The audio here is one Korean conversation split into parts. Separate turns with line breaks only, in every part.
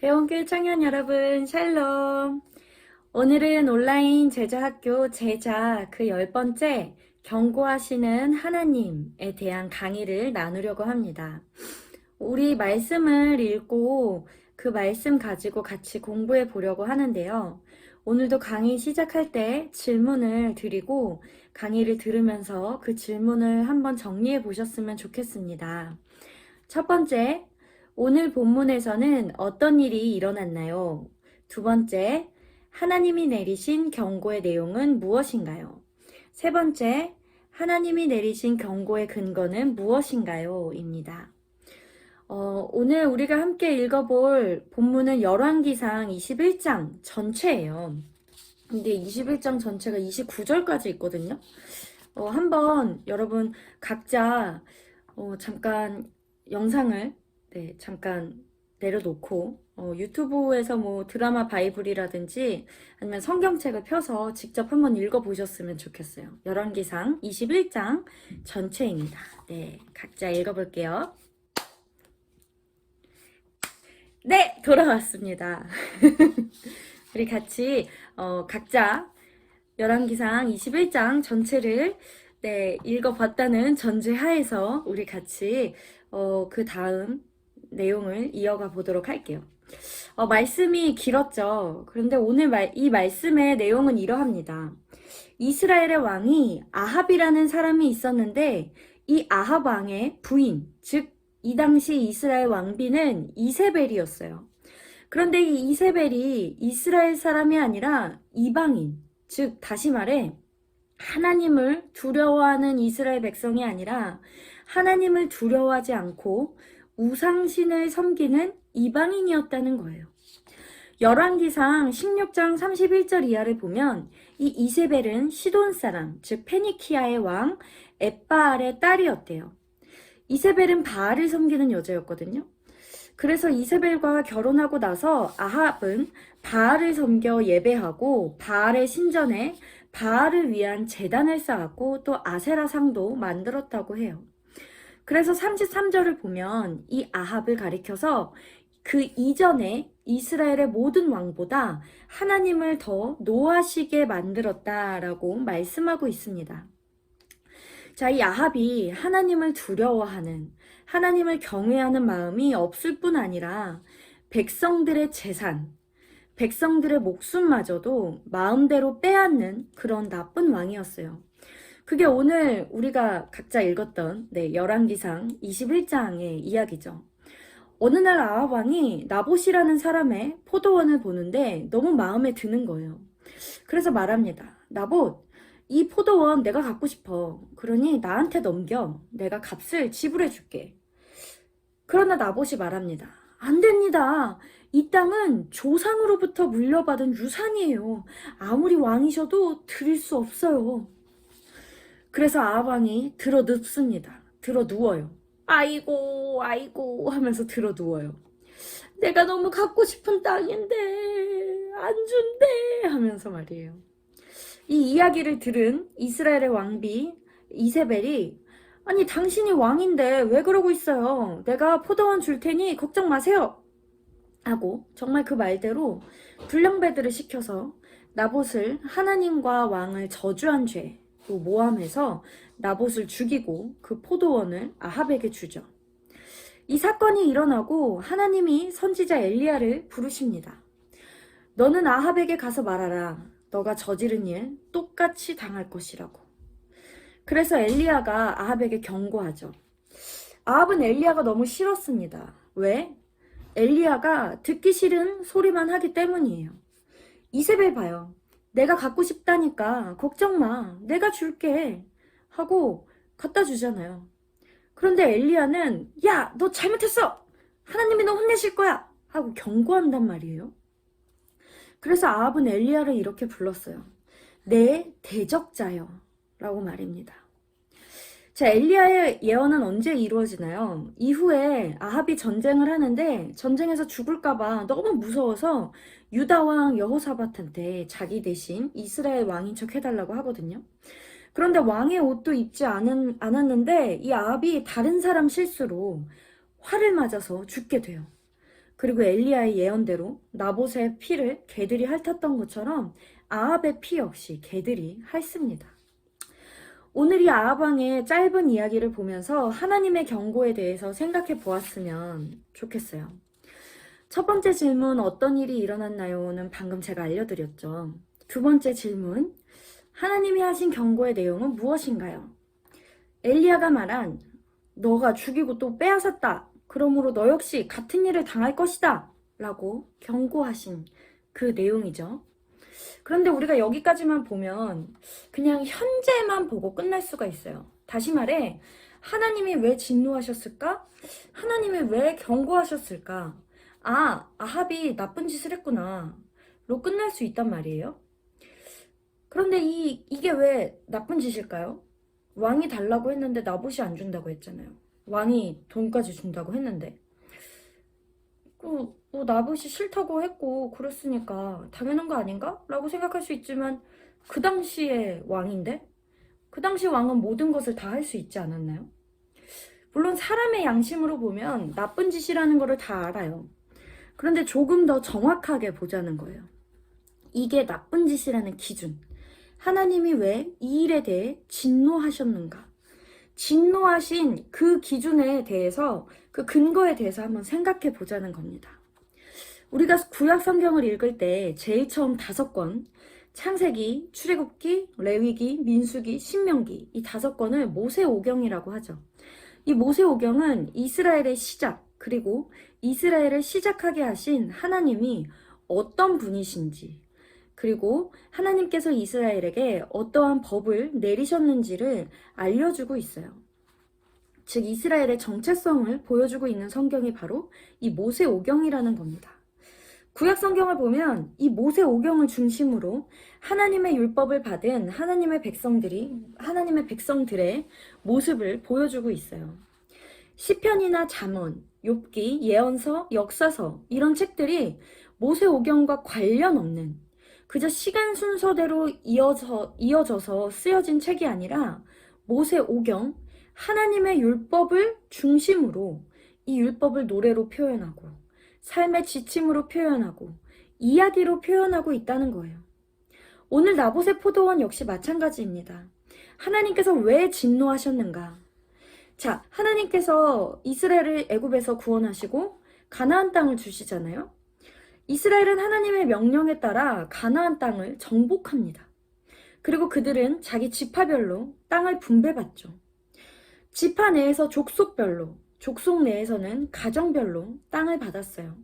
배움길 청년 여러분, 샬롬. 오늘은 온라인 제자학교 제자 그 10번째 경고하시는 하나님에 대한 강의를 나누려고 합니다. 우리 말씀을 읽고 그 말씀 가지고 같이 공부해 보려고 하는데요. 오늘도 강의 시작할 때 질문을 드리고 강의를 들으면서 그 질문을 한번 정리해 보셨으면 좋겠습니다. 첫 번째, 오늘 본문에서는 어떤 일이 일어났나요? 두 번째, 하나님이 내리신 경고의 내용은 무엇인가요? 세 번째, 하나님이 내리신 경고의 근거는 무엇인가요? 입니다. 오늘 우리가 함께 읽어볼 본문은 열왕기상 21장 전체예요. 근데 21장 전체가 29절까지 있거든요. 한번 여러분 각자 잠깐 영상을 잠깐 내려놓고 유튜브에서 뭐 드라마 바이블이라든지 아니면 성경책을 펴서 직접 한번 읽어보셨으면 좋겠어요. 열왕기상 21장 전체입니다. 네, 각자 읽어볼게요. 네, 돌아왔습니다. 우리 같이 각자 열왕기상 21장 전체를 읽어봤다는 전제하에서 우리 같이 그 다음 내용을 이어가 보도록 할게요. 말씀이 길었죠. 그런데 오늘 이 말씀의 내용은 이러합니다. 이스라엘의 왕이 아합이라는 사람이 있었는데 이 아합 왕의 부인, 즉 이 당시 이스라엘 왕비는 이세벨이었어요. 그런데 이 이세벨이 이스라엘 사람이 아니라 이방인, 즉 다시 말해 하나님을 두려워하는 이스라엘 백성이 아니라 하나님을 두려워하지 않고 우상신을 섬기는 이방인이었다는 거예요. 열왕기상 16장 31절 이하를 보면 이 이세벨은 시돈 사람, 즉 페니키아의 왕 엣바알의 딸이었대요. 이세벨은 바알을 섬기는 여자였거든요. 그래서 이세벨과 결혼하고 나서 아합은 바알을 섬겨 예배하고 바알의 신전에 바알을 위한 제단을 쌓았고 또 아세라 상도 만들었다고 해요. 그래서 33절을 보면 이 아합을 가리켜서 그 이전에 이스라엘의 모든 왕보다 하나님을 더 노하시게 만들었다라고 말씀하고 있습니다. 자, 이 아합이 하나님을 두려워하는, 하나님을 경외하는 마음이 없을 뿐 아니라 백성들의 재산, 백성들의 목숨마저도 마음대로 빼앗는 그런 나쁜 왕이었어요. 그게 오늘 우리가 각자 읽었던 열왕기상 21장의 이야기죠. 어느 날 아합 왕이 나봇이라는 사람의 포도원을 보는데 너무 마음에 드는 거예요. 그래서 말합니다. 나봇, 이 포도원 내가 갖고 싶어. 그러니 나한테 넘겨. 내가 값을 지불해 줄게. 그러나 나봇이 말합니다. 안 됩니다. 이 땅은 조상으로부터 물려받은 유산이에요. 아무리 왕이셔도 드릴 수 없어요. 그래서 아합 왕이 들어 눕습니다. 들어 누워요. 아이고 아이고 하면서 들어 누워요. 내가 너무 갖고 싶은 땅인데 안 준대 하면서 말이에요. 이 이야기를 들은 이스라엘의 왕비 이세벨이 아니 당신이 왕인데 왜 그러고 있어요? 내가 포도원 줄 테니 걱정 마세요. 하고 정말 그 말대로 불량배들을 시켜서 나봇을 하나님과 왕을 저주한 죄로 모함해서 나봇을 죽이고 그 포도원을 아합에게 주죠. 이 사건이 일어나고 하나님이 선지자 엘리야를 부르십니다. 너는 아합에게 가서 말하라. 너가 저지른 일 똑같이 당할 것이라고. 그래서 엘리야가 아합에게 경고하죠. 아합은 엘리야가 너무 싫었습니다. 왜? 엘리야가 듣기 싫은 소리만 하기 때문이에요. 이세벨 봐요. 내가 갖고 싶다니까 걱정 마. 내가 줄게. 하고 갖다 주잖아요. 그런데 엘리야는 야, 너 잘못했어. 하나님이 너 혼내실 거야. 하고 경고한단 말이에요. 그래서 아합은 엘리야를 이렇게 불렀어요. 내 대적자여 라고 말입니다. 자, 엘리야의 예언은 언제 이루어지나요? 이후에 아합이 전쟁을 하는데 전쟁에서 죽을까봐 너무 무서워서 유다 왕 여호사밧한테 자기 대신 이스라엘 왕인 척 해달라고 하거든요. 그런데 왕의 옷도 입지 않았는데 이 아합이 다른 사람 실수로 활을 맞아서 죽게 돼요. 그리고 엘리야의 예언대로 나봇의 피를 개들이 핥았던 것처럼 아합의 피 역시 개들이 핥습니다. 오늘 이 아합 왕의 짧은 이야기를 보면서 하나님의 경고에 대해서 생각해 보았으면 좋겠어요. 첫 번째 질문, 어떤 일이 일어났나요?는 방금 제가 알려드렸죠. 두 번째 질문, 하나님이 하신 경고의 내용은 무엇인가요? 엘리야가 말한 너가 죽이고 또 빼앗았다. 그러므로 너 역시 같은 일을 당할 것이다. 라고 경고하신 그 내용이죠. 그런데 우리가 여기까지만 보면 그냥 현재만 보고 끝날 수가 있어요. 다시 말해, 하나님이 왜 진노하셨을까? 하나님이 왜 경고하셨을까? 아, 아합이 나쁜 짓을 했구나. 로 끝날 수 있단 말이에요. 그런데 이게 왜 나쁜 짓일까요? 왕이 달라고 했는데 나봇이 안 준다고 했잖아요. 왕이 돈까지 준다고 했는데. 나봇이 싫다고 했고 그랬으니까 당연한 거 아닌가? 라고 생각할 수 있지만 그 당시의 왕인데? 그 당시 왕은 모든 것을 다 할 수 있지 않았나요? 물론 사람의 양심으로 보면 나쁜 짓이라는 거를 다 알아요. 그런데 조금 더 정확하게 보자는 거예요. 이게 나쁜 짓이라는 기준. 하나님이 왜 이 일에 대해 진노하셨는가? 진노하신 그 기준에 대해서, 그 근거에 대해서 한번 생각해 보자는 겁니다. 우리가 구약 성경을 읽을 때 제일 처음 5권, 창세기, 출애굽기, 레위기, 민수기, 신명기, 이 5권을 모세오경이라고 하죠. 이 모세오경은 이스라엘의 시작, 그리고 이스라엘을 시작하게 하신 하나님이 어떤 분이신지, 그리고 하나님께서 이스라엘에게 어떠한 법을 내리셨는지를 알려주고 있어요. 즉 이스라엘의 정체성을 보여주고 있는 성경이 바로 이 모세오경이라는 겁니다. 구약 성경을 보면 이 모세오경을 중심으로 하나님의 율법을 받은 하나님의 백성들의 모습을 보여주고 있어요. 시편이나 잠언, 욥기, 예언서, 역사서 이런 책들이 모세오경과 관련 없는, 그저 시간 순서대로 이어져서 쓰여진 책이 아니라 모세오경, 하나님의 율법을 중심으로 이 율법을 노래로 표현하고 삶의 지침으로 표현하고 이야기로 표현하고 있다는 거예요. 오늘 나봇의 포도원 역시 마찬가지입니다. 하나님께서 왜 진노하셨는가? 자, 하나님께서 이스라엘을 애굽에서 구원하시고 가나안 땅을 주시잖아요. 이스라엘은 하나님의 명령에 따라 가나안 땅을 정복합니다. 그리고 그들은 자기 지파별로 땅을 분배받죠. 지파 내에서 족속별로, 족속 내에서는 가정별로 땅을 받았어요.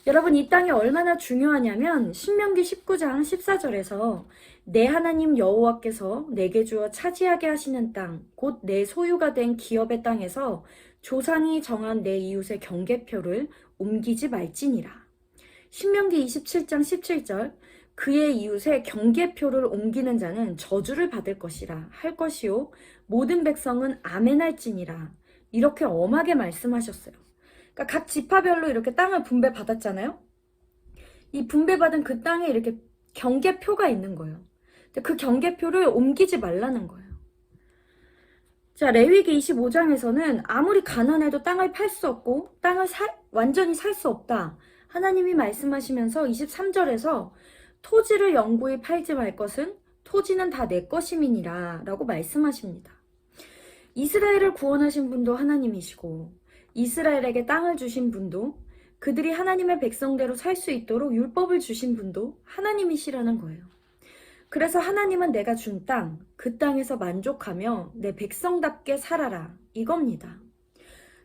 여러분, 이 땅이 얼마나 중요하냐면 신명기 19장 14절에서 내 하나님 여호와께서 내게 주어 차지하게 하시는 땅, 곧 내 소유가 된 기업의 땅에서 조상이 정한 내 이웃의 경계표를 옮기지 말지니라. 신명기 27장 17절, 그의 이웃의 경계표를 옮기는 자는 저주를 받을 것이라 할 것이요 모든 백성은 아멘할지니라. 이렇게 엄하게 말씀하셨어요. 그러니까 각 지파별로 이렇게 땅을 분배받았잖아요. 이 분배받은 그 땅에 이렇게 경계표가 있는 거예요. 근데 그 경계표를 옮기지 말라는 거예요. 자, 레위기 25장에서는 아무리 가난해도 땅을 팔 수 없고 땅을 완전히 살 수 없다. 하나님이 말씀하시면서 23절에서 토지를 영구히 팔지 말 것은 토지는 다 내 것임이니라 라고 말씀하십니다. 이스라엘을 구원하신 분도 하나님이시고 이스라엘에게 땅을 주신 분도, 그들이 하나님의 백성대로 살 수 있도록 율법을 주신 분도 하나님이시라는 거예요. 그래서 하나님은 내가 준 땅, 그 땅에서 만족하며 내 백성답게 살아라, 이겁니다.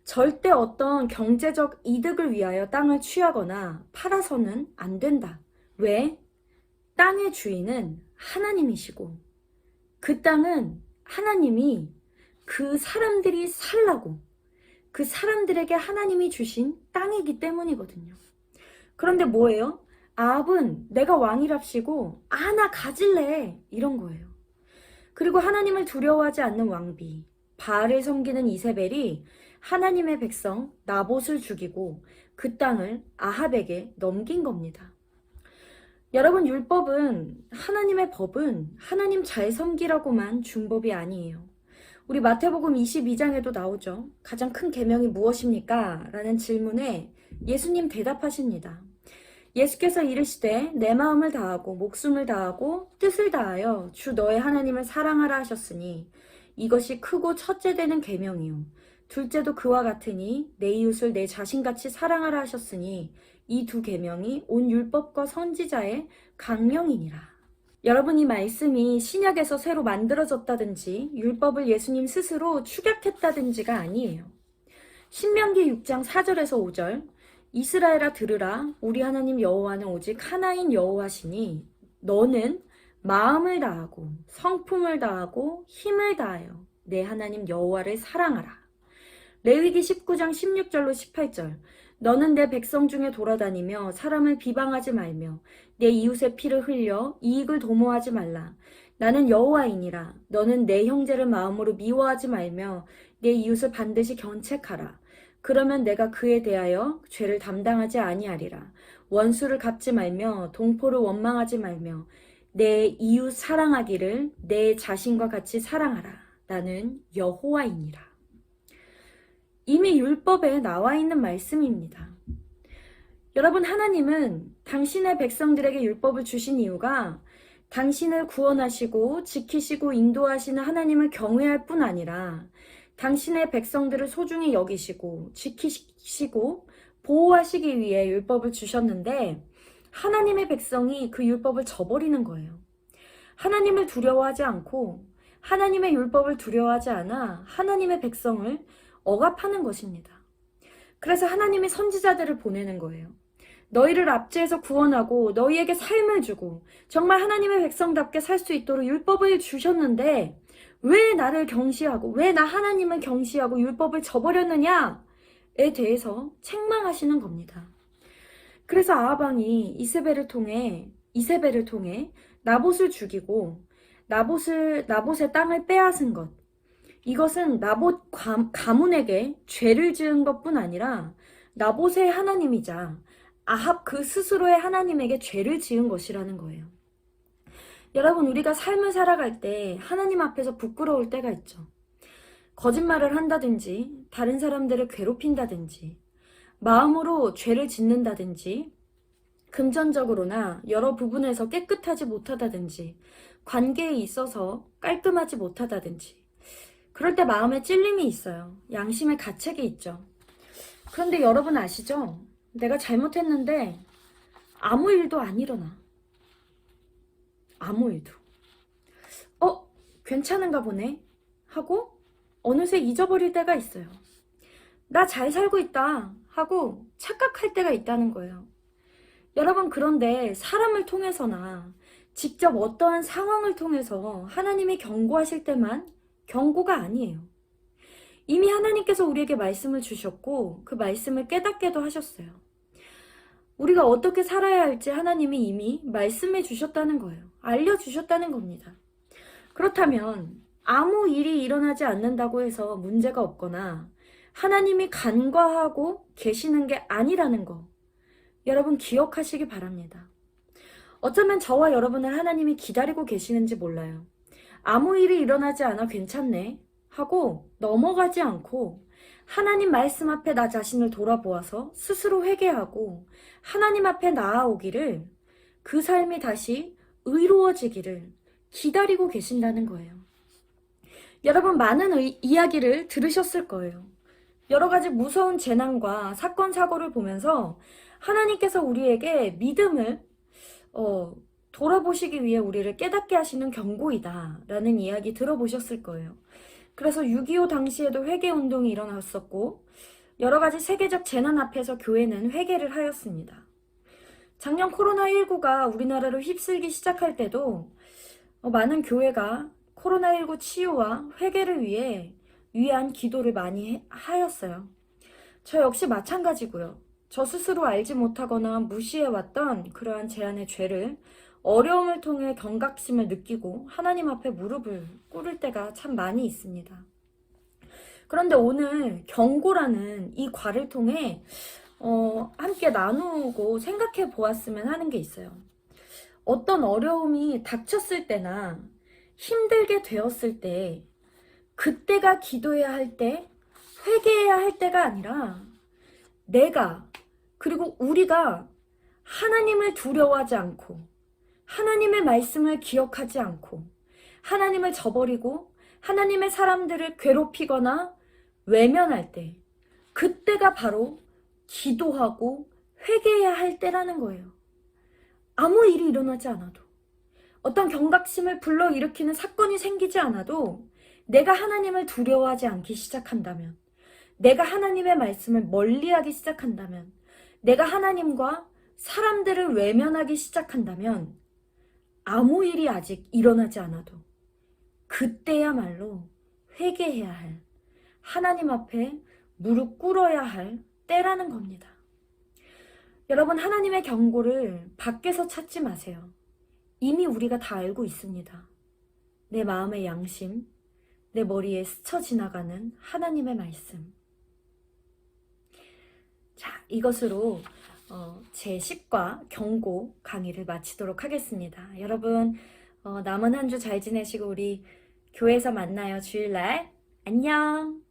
절대 어떤 경제적 이득을 위하여 땅을 취하거나 팔아서는 안 된다. 왜? 땅의 주인은 하나님이시고 그 땅은 하나님이 그 사람들이 살라고, 그 사람들에게 하나님이 주신 땅이기 때문이거든요. 그런데 뭐예요? 아합은 내가 왕이랍시고 나 가질래, 이런 거예요. 그리고 하나님을 두려워하지 않는 왕비, 바알을 섬기는 이세벨이 하나님의 백성 나봇을 죽이고 그 땅을 아합에게 넘긴 겁니다. 여러분, 율법은, 하나님의 법은 하나님 잘 섬기라고만 준 법이 아니에요. 우리 마태복음 22장에도 나오죠. 가장 큰 계명이 무엇입니까? 라는 질문에 예수님 대답하십니다. 예수께서 이르시되 내 마음을 다하고 목숨을 다하고 뜻을 다하여 주 너의 하나님을 사랑하라 하셨으니 이것이 크고 첫째 되는 계명이요 둘째도 그와 같으니 내 이웃을 내 자신같이 사랑하라 하셨으니 이 두 계명이 온 율법과 선지자의 강령이니라. 여러분, 이 말씀이 신약에서 새로 만들어졌다든지 율법을 예수님 스스로 축약했다든지가 아니에요. 신명기 6장 4절에서 5절 이스라엘아 들으라 우리 하나님 여호와는 오직 하나인 여호와시니 너는 마음을 다하고 성품을 다하고 힘을 다하여 내 하나님 여호와를 사랑하라. 레위기 19장 16절로 18절 너는 내 백성 중에 돌아다니며 사람을 비방하지 말며 내 이웃의 피를 흘려 이익을 도모하지 말라. 나는 여호와이니라. 너는 내 형제를 마음으로 미워하지 말며 내 이웃을 반드시 견책하라. 그러면 내가 그에 대하여 죄를 담당하지 아니하리라. 원수를 갚지 말며 동포를 원망하지 말며 내 이웃 사랑하기를 내 자신과 같이 사랑하라. 나는 여호와이니라. 이미 율법에 나와 있는 말씀입니다. 여러분, 하나님은 당신의 백성들에게 율법을 주신 이유가 당신을 구원하시고 지키시고 인도하시는 하나님을 경외할 뿐 아니라 당신의 백성들을 소중히 여기시고 지키시고 보호하시기 위해 율법을 주셨는데 하나님의 백성이 그 율법을 저버리는 거예요. 하나님을 두려워하지 않고 하나님의 율법을 두려워하지 않아 하나님의 백성을 억압하는 것입니다. 그래서 하나님이 선지자들을 보내는 거예요. 너희를 압제해서 구원하고 너희에게 삶을 주고 정말 하나님의 백성답게 살 수 있도록 율법을 주셨는데 왜 나를 경시하고 왜 나 하나님을 경시하고 율법을 저버렸느냐에 대해서 책망하시는 겁니다. 그래서 아합왕이 이세벨을 통해 나봇을 죽이고 나봇의 땅을 빼앗은 것, 이것은 나봇 가문에게 죄를 지은 것뿐 아니라 나봇의 하나님이자 아합 그 스스로의 하나님에게 죄를 지은 것이라는 거예요. 여러분, 우리가 삶을 살아갈 때 하나님 앞에서 부끄러울 때가 있죠. 거짓말을 한다든지 다른 사람들을 괴롭힌다든지 마음으로 죄를 짓는다든지 금전적으로나 여러 부분에서 깨끗하지 못하다든지 관계에 있어서 깔끔하지 못하다든지 그럴 때 마음에 찔림이 있어요. 양심의 가책이 있죠. 그런데 여러분 아시죠? 내가 잘못했는데 아무 일도 안 일어나. 아무 일도. 괜찮은가 보네 하고 어느새 잊어버릴 때가 있어요. 나 잘 살고 있다 하고 착각할 때가 있다는 거예요. 여러분, 그런데 사람을 통해서나 직접 어떠한 상황을 통해서 하나님이 경고하실 때만 경고가 아니에요. 이미 하나님께서 우리에게 말씀을 주셨고 그 말씀을 깨닫게도 하셨어요. 우리가 어떻게 살아야 할지 하나님이 이미 말씀해 주셨다는 거예요. 알려주셨다는 겁니다. 그렇다면 아무 일이 일어나지 않는다고 해서 문제가 없거나 하나님이 간과하고 계시는 게 아니라는 거 여러분 기억하시기 바랍니다. 어쩌면 저와 여러분을 하나님이 기다리고 계시는지 몰라요. 아무 일이 일어나지 않아 괜찮네 하고 넘어가지 않고 하나님 말씀 앞에 나 자신을 돌아보아서 스스로 회개하고 하나님 앞에 나아오기를, 그 삶이 다시 의로워지기를 기다리고 계신다는 거예요. 여러분, 많은 이야기를 들으셨을 거예요. 여러 가지 무서운 재난과 사건 사고를 보면서 하나님께서 우리에게 믿음을 돌아보시기 위해 우리를 깨닫게 하시는 경고이다 라는 이야기 들어보셨을 거예요. 그래서 6.25 당시에도 회개운동이 일어났었고 여러 가지 세계적 재난 앞에서 교회는 회개를 하였습니다. 작년 코로나19가 우리나라를 휩쓸기 시작할 때도 많은 교회가 코로나19 치유와 회개를 위한 기도를 많이 하였어요. 저 역시 마찬가지고요. 저 스스로 알지 못하거나 무시해왔던 그러한 제 안의 죄를 어려움을 통해 경각심을 느끼고 하나님 앞에 무릎을 꿇을 때가 참 많이 있습니다. 그런데 오늘 경고라는 이 과를 통해 함께 나누고 생각해 보았으면 하는 게 있어요. 어떤 어려움이 닥쳤을 때나 힘들게 되었을 때 그때가 기도해야 할 때, 회개해야 할 때가 아니라 내가 그리고 우리가 하나님을 두려워하지 않고 하나님의 말씀을 기억하지 않고 하나님을 저버리고 하나님의 사람들을 괴롭히거나 외면할 때, 그때가 바로 기도하고 회개해야 할 때라는 거예요. 아무 일이 일어나지 않아도, 어떤 경각심을 불러일으키는 사건이 생기지 않아도 내가 하나님을 두려워하지 않기 시작한다면, 내가 하나님의 말씀을 멀리하기 시작한다면, 내가 하나님과 사람들을 외면하기 시작한다면 아무 일이 아직 일어나지 않아도 그때야말로 회개해야 할, 하나님 앞에 무릎 꿇어야 할 때라는 겁니다. 여러분, 하나님의 경고를 밖에서 찾지 마세요. 이미 우리가 다 알고 있습니다. 내 마음의 양심, 내 머리에 스쳐 지나가는 하나님의 말씀. 자, 이것으로 제 10과 경고 강의를 마치도록 하겠습니다. 여러분, 남은 한 주 잘 지내시고 우리 교회에서 만나요. 주일날. 안녕.